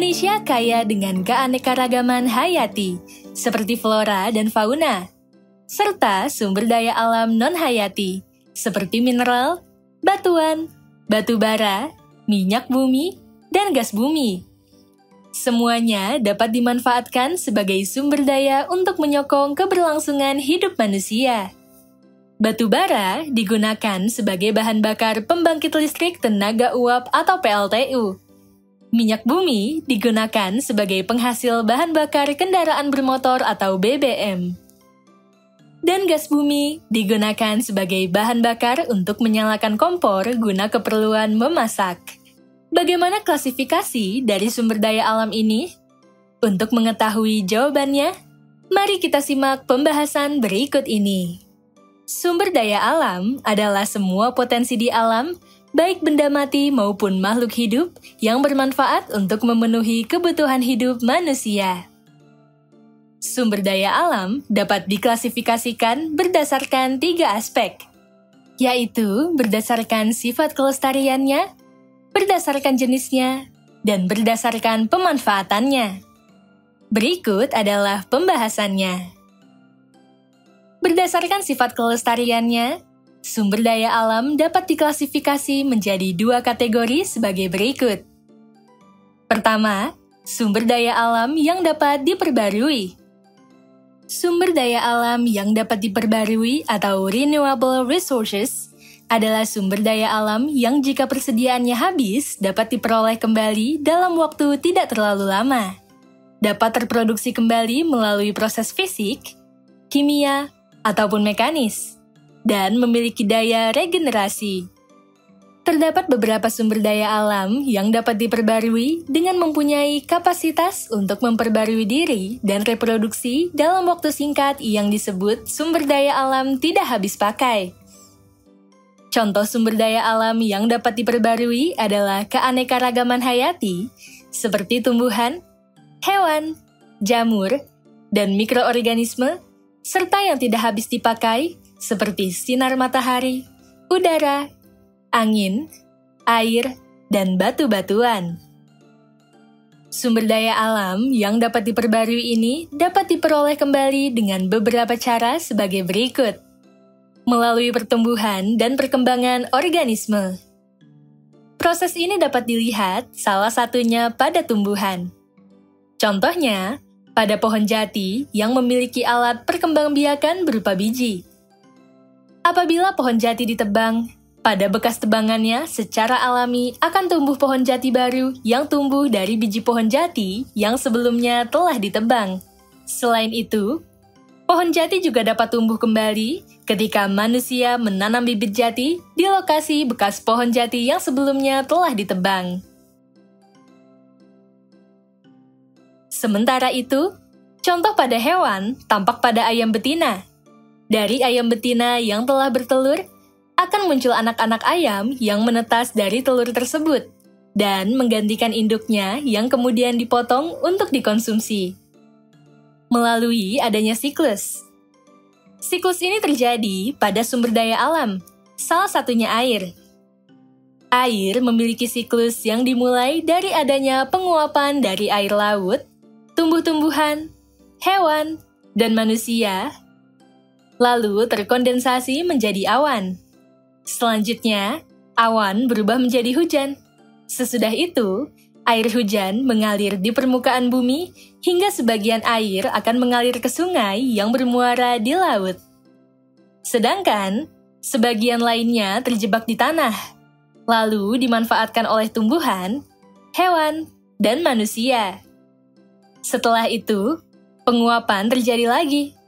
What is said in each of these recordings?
Indonesia kaya dengan keanekaragaman hayati, seperti flora dan fauna, serta sumber daya alam non-hayati, seperti mineral, batuan, batu bara, minyak bumi, dan gas bumi. Semuanya dapat dimanfaatkan sebagai sumber daya untuk menyokong keberlangsungan hidup manusia. Batu bara digunakan sebagai bahan bakar pembangkit listrik tenaga uap atau PLTU. Minyak bumi digunakan sebagai penghasil bahan bakar kendaraan bermotor atau BBM. Dan gas bumi digunakan sebagai bahan bakar untuk menyalakan kompor guna keperluan memasak. Bagaimana klasifikasi dari sumber daya alam ini? Untuk mengetahui jawabannya, mari kita simak pembahasan berikut ini. Sumber daya alam adalah semua potensi di alam, baik benda mati maupun makhluk hidup, yang bermanfaat untuk memenuhi kebutuhan hidup manusia. Sumber daya alam dapat diklasifikasikan berdasarkan 3 aspek, yaitu berdasarkan sifat kelestariannya, berdasarkan jenisnya, dan berdasarkan pemanfaatannya. Berikut adalah pembahasannya. Berdasarkan sifat kelestariannya, sumber daya alam dapat diklasifikasi menjadi 2 kategori sebagai berikut. Pertama, sumber daya alam yang dapat diperbarui. Sumber daya alam yang dapat diperbarui atau renewable resources adalah sumber daya alam yang jika persediaannya habis dapat diperoleh kembali dalam waktu tidak terlalu lama. Dapat terproduksi kembali melalui proses fisik, kimia, ataupun mekanis, dan memiliki daya regenerasi. Terdapat beberapa sumber daya alam yang dapat diperbarui dengan mempunyai kapasitas untuk memperbarui diri dan reproduksi dalam waktu singkat yang disebut sumber daya alam tidak habis pakai. Contoh sumber daya alam yang dapat diperbarui adalah keanekaragaman hayati, seperti tumbuhan, hewan, jamur, dan mikroorganisme, serta yang tidak habis dipakai, seperti sinar matahari, udara, angin, air, dan batu-batuan. Sumber daya alam yang dapat diperbarui ini dapat diperoleh kembali dengan beberapa cara sebagai berikut. Melalui pertumbuhan dan perkembangan organisme. Proses ini dapat dilihat salah satunya pada tumbuhan. Contohnya, pada pohon jati yang memiliki alat perkembangbiakan berupa biji. Apabila pohon jati ditebang, pada bekas tebangannya secara alami akan tumbuh pohon jati baru yang tumbuh dari biji pohon jati yang sebelumnya telah ditebang. Selain itu, pohon jati juga dapat tumbuh kembali ketika manusia menanam bibit jati di lokasi bekas pohon jati yang sebelumnya telah ditebang. Sementara itu, contoh pada hewan tampak pada ayam betina. Dari ayam betina yang telah bertelur, akan muncul anak-anak ayam yang menetas dari telur tersebut dan menggantikan induknya yang kemudian dipotong untuk dikonsumsi. Melalui adanya siklus. Siklus ini terjadi pada sumber daya alam, salah satunya air. Air memiliki siklus yang dimulai dari adanya penguapan dari air laut, tumbuh-tumbuhan, hewan, dan manusia, lalu terkondensasi menjadi awan. Selanjutnya, awan berubah menjadi hujan. Sesudah itu, air hujan mengalir di permukaan bumi hingga sebagian air akan mengalir ke sungai yang bermuara di laut. Sedangkan, sebagian lainnya terjebak di tanah, lalu dimanfaatkan oleh tumbuhan, hewan, dan manusia. Setelah itu, penguapan terjadi lagi.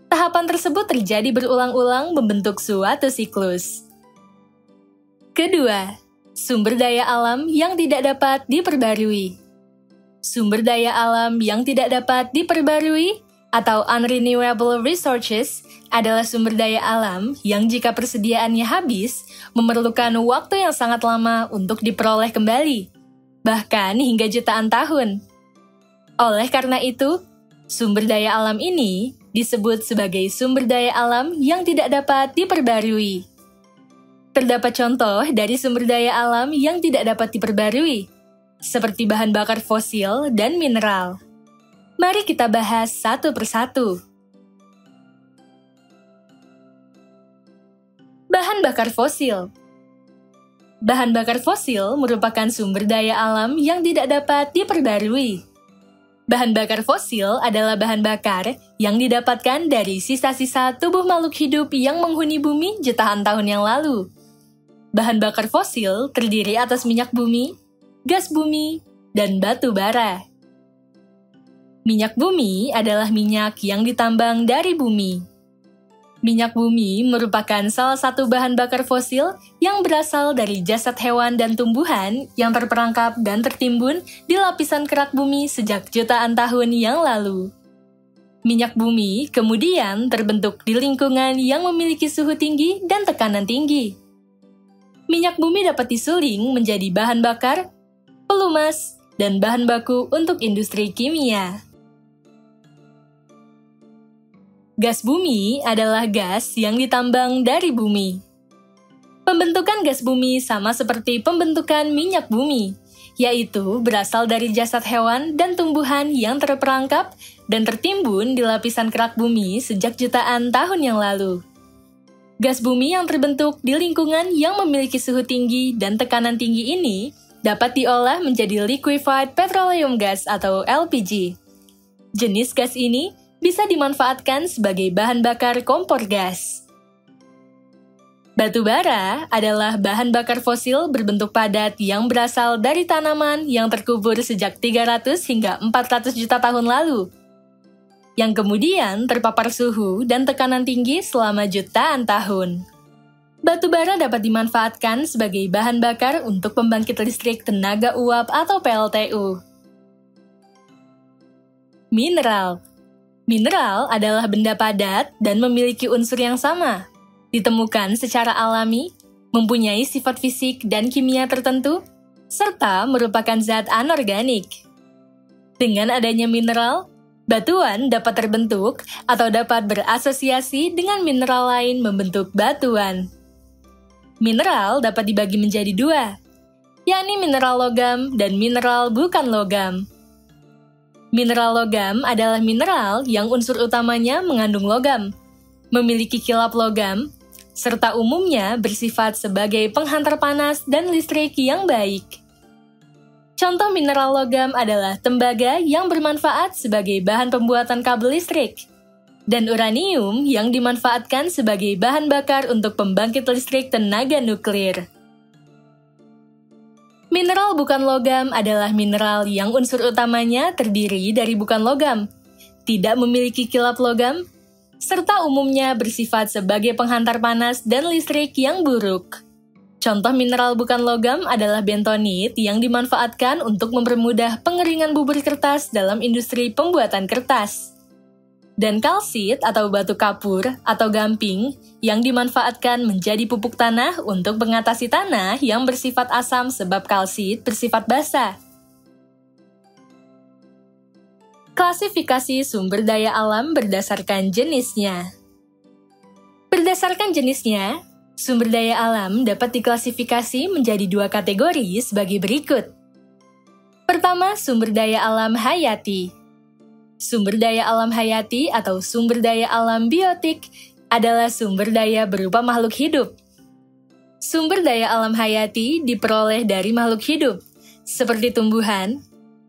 Tahapan tersebut terjadi berulang-ulang membentuk suatu siklus. Kedua, sumber daya alam yang tidak dapat diperbarui. Sumber daya alam yang tidak dapat diperbarui atau unrenewable resources adalah sumber daya alam yang jika persediaannya habis, memerlukan waktu yang sangat lama untuk diperoleh kembali, bahkan hingga jutaan tahun. Oleh karena itu, sumber daya alam ini disebut sebagai sumber daya alam yang tidak dapat diperbarui. Terdapat contoh dari sumber daya alam yang tidak dapat diperbarui. seperti bahan bakar fosil dan mineral. Mari kita bahas satu persatu. Bahan bakar fosil. Bahan bakar fosil merupakan sumber daya alam yang tidak dapat diperbarui. Bahan bakar fosil adalah bahan bakar yang didapatkan dari sisa-sisa tubuh makhluk hidup yang menghuni bumi jutaan tahun yang lalu. Bahan bakar fosil terdiri atas minyak bumi, gas bumi, dan batu bara. Minyak bumi adalah minyak yang ditambang dari bumi. Minyak bumi merupakan salah satu bahan bakar fosil yang berasal dari jasad hewan dan tumbuhan yang terperangkap dan tertimbun di lapisan kerak bumi sejak jutaan tahun yang lalu. Minyak bumi kemudian terbentuk di lingkungan yang memiliki suhu tinggi dan tekanan tinggi. Minyak bumi dapat disuling menjadi bahan bakar, pelumas, dan bahan baku untuk industri kimia. Gas bumi adalah gas yang ditambang dari bumi. Pembentukan gas bumi sama seperti pembentukan minyak bumi, yaitu berasal dari jasad hewan dan tumbuhan yang terperangkap dan tertimbun di lapisan kerak bumi sejak jutaan tahun yang lalu. Gas bumi yang terbentuk di lingkungan yang memiliki suhu tinggi dan tekanan tinggi ini dapat diolah menjadi liquefied petroleum gas atau LPG. Jenis gas ini bisa dimanfaatkan sebagai bahan bakar kompor gas. Batu bara adalah bahan bakar fosil berbentuk padat yang berasal dari tanaman yang terkubur sejak 300 hingga 400 juta tahun lalu, yang kemudian terpapar suhu dan tekanan tinggi selama jutaan tahun. Batu bara dapat dimanfaatkan sebagai bahan bakar untuk pembangkit listrik tenaga uap atau PLTU. Mineral. Mineral adalah benda padat dan memiliki unsur yang sama, ditemukan secara alami, mempunyai sifat fisik dan kimia tertentu, serta merupakan zat anorganik. Dengan adanya mineral, batuan dapat terbentuk atau dapat berasosiasi dengan mineral lain membentuk batuan. Mineral dapat dibagi menjadi dua, yakni mineral logam dan mineral bukan logam. Mineral logam adalah mineral yang unsur utamanya mengandung logam, memiliki kilap logam, serta umumnya bersifat sebagai penghantar panas dan listrik yang baik. Contoh mineral logam adalah tembaga yang bermanfaat sebagai bahan pembuatan kabel listrik, dan uranium yang dimanfaatkan sebagai bahan bakar untuk pembangkit listrik tenaga nuklir. Mineral bukan logam adalah mineral yang unsur utamanya terdiri dari bukan logam, tidak memiliki kilap logam, serta umumnya bersifat sebagai penghantar panas dan listrik yang buruk. Contoh mineral bukan logam adalah bentonit yang dimanfaatkan untuk mempermudah pengeringan bubur kertas dalam industri pembuatan kertas. Dan kalsit atau batu kapur atau gamping yang dimanfaatkan menjadi pupuk tanah untuk mengatasi tanah yang bersifat asam sebab kalsit bersifat basa. Klasifikasi sumber daya alam berdasarkan jenisnya. Berdasarkan jenisnya, sumber daya alam dapat diklasifikasi menjadi dua kategori sebagai berikut. Pertama, sumber daya alam hayati. Sumber daya alam hayati atau sumber daya alam biotik adalah sumber daya berupa makhluk hidup. Sumber daya alam hayati diperoleh dari makhluk hidup, seperti tumbuhan,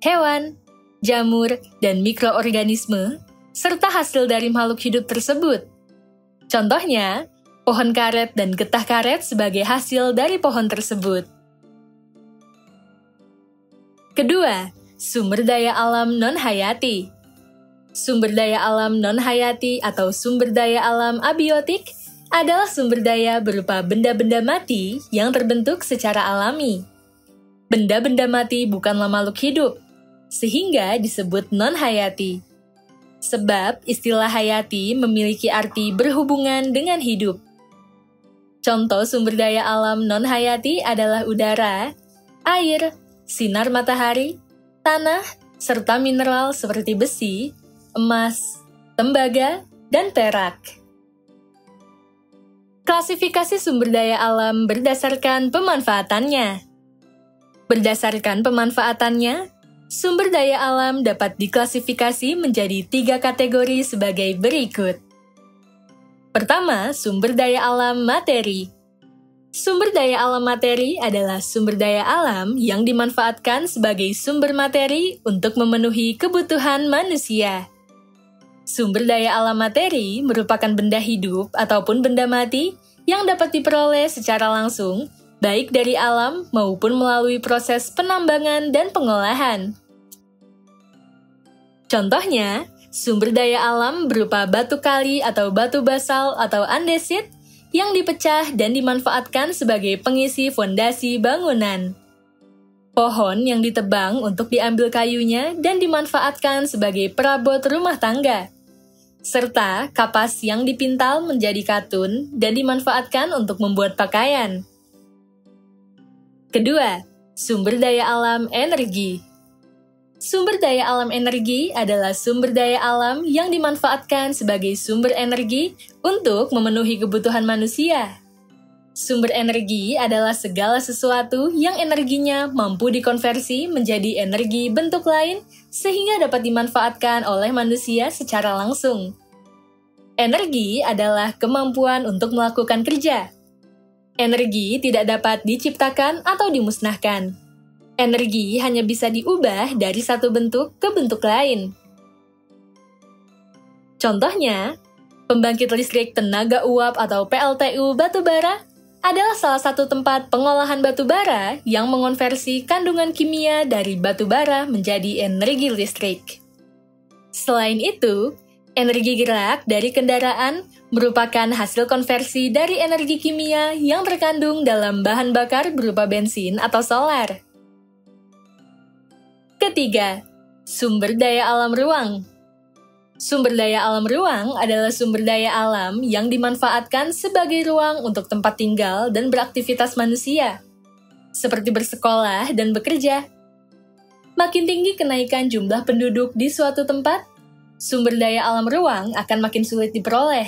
hewan, jamur, dan mikroorganisme, serta hasil dari makhluk hidup tersebut. Contohnya, pohon karet dan getah karet sebagai hasil dari pohon tersebut. Kedua, sumber daya alam non-hayati. Sumber daya alam non-hayati atau sumber daya alam abiotik adalah sumber daya berupa benda-benda mati yang terbentuk secara alami. Benda-benda mati bukanlah makhluk hidup, sehingga disebut non-hayati. Sebab istilah hayati memiliki arti berhubungan dengan hidup. Contoh sumber daya alam non-hayati adalah udara, air, sinar matahari, tanah, serta mineral seperti besi, emas, tembaga, dan perak. Klasifikasi sumber daya alam berdasarkan pemanfaatannya. Berdasarkan pemanfaatannya, sumber daya alam dapat diklasifikasi menjadi 3 kategori sebagai berikut. Pertama, sumber daya alam materi. Sumber daya alam materi adalah sumber daya alam yang dimanfaatkan sebagai sumber materi untuk memenuhi kebutuhan manusia. Sumber daya alam materi merupakan benda hidup ataupun benda mati yang dapat diperoleh secara langsung, baik dari alam maupun melalui proses penambangan dan pengolahan. Contohnya, sumber daya alam berupa batu kali atau batu basal atau andesit yang dipecah dan dimanfaatkan sebagai pengisi fondasi bangunan. Pohon yang ditebang untuk diambil kayunya dan dimanfaatkan sebagai perabot rumah tangga. Serta kapas yang dipintal menjadi katun dan dimanfaatkan untuk membuat pakaian. Kedua, sumber daya alam energi. Sumber daya alam energi adalah sumber daya alam yang dimanfaatkan sebagai sumber energi untuk memenuhi kebutuhan manusia. Sumber energi adalah segala sesuatu yang energinya mampu dikonversi menjadi energi bentuk lain sehingga dapat dimanfaatkan oleh manusia secara langsung. Energi adalah kemampuan untuk melakukan kerja. Energi tidak dapat diciptakan atau dimusnahkan. Energi hanya bisa diubah dari satu bentuk ke bentuk lain. Contohnya, pembangkit listrik tenaga uap atau PLTU batubara adalah salah satu tempat pengolahan batubara yang mengonversi kandungan kimia dari batubara menjadi energi listrik. Selain itu, energi gerak dari kendaraan merupakan hasil konversi dari energi kimia yang terkandung dalam bahan bakar berupa bensin atau solar. Ketiga, sumber daya alam ruang. Sumber daya alam ruang adalah sumber daya alam yang dimanfaatkan sebagai ruang untuk tempat tinggal dan beraktivitas manusia, seperti bersekolah dan bekerja. Makin tinggi kenaikan jumlah penduduk di suatu tempat, sumber daya alam ruang akan makin sulit diperoleh.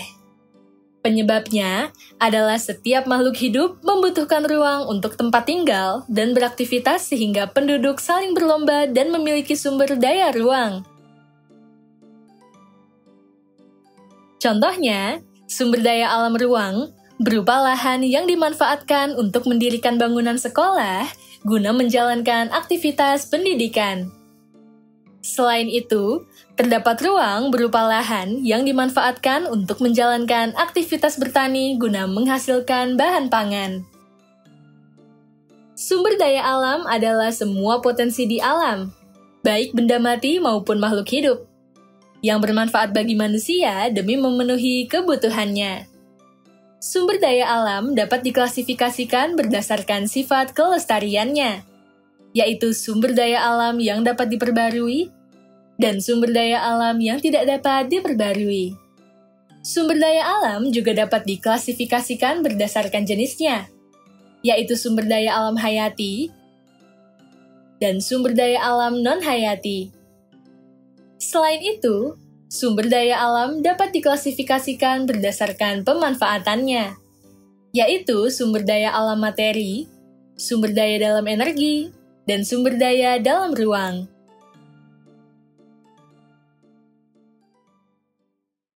Penyebabnya adalah setiap makhluk hidup membutuhkan ruang untuk tempat tinggal dan beraktivitas sehingga penduduk saling berlomba dan memiliki sumber daya ruang. Contohnya, sumber daya alam ruang berupa lahan yang dimanfaatkan untuk mendirikan bangunan sekolah guna menjalankan aktivitas pendidikan. Selain itu, terdapat ruang berupa lahan yang dimanfaatkan untuk menjalankan aktivitas bertani guna menghasilkan bahan pangan. Sumber daya alam adalah semua potensi di alam, baik benda mati maupun makhluk hidup, yang bermanfaat bagi manusia demi memenuhi kebutuhannya. Sumber daya alam dapat diklasifikasikan berdasarkan sifat kelestariannya, yaitu sumber daya alam yang dapat diperbarui dan sumber daya alam yang tidak dapat diperbarui. Sumber daya alam juga dapat diklasifikasikan berdasarkan jenisnya, yaitu sumber daya alam hayati dan sumber daya alam non-hayati. Selain itu, sumber daya alam dapat diklasifikasikan berdasarkan pemanfaatannya, yaitu sumber daya alam materi, sumber daya dalam energi, dan sumber daya dalam ruang.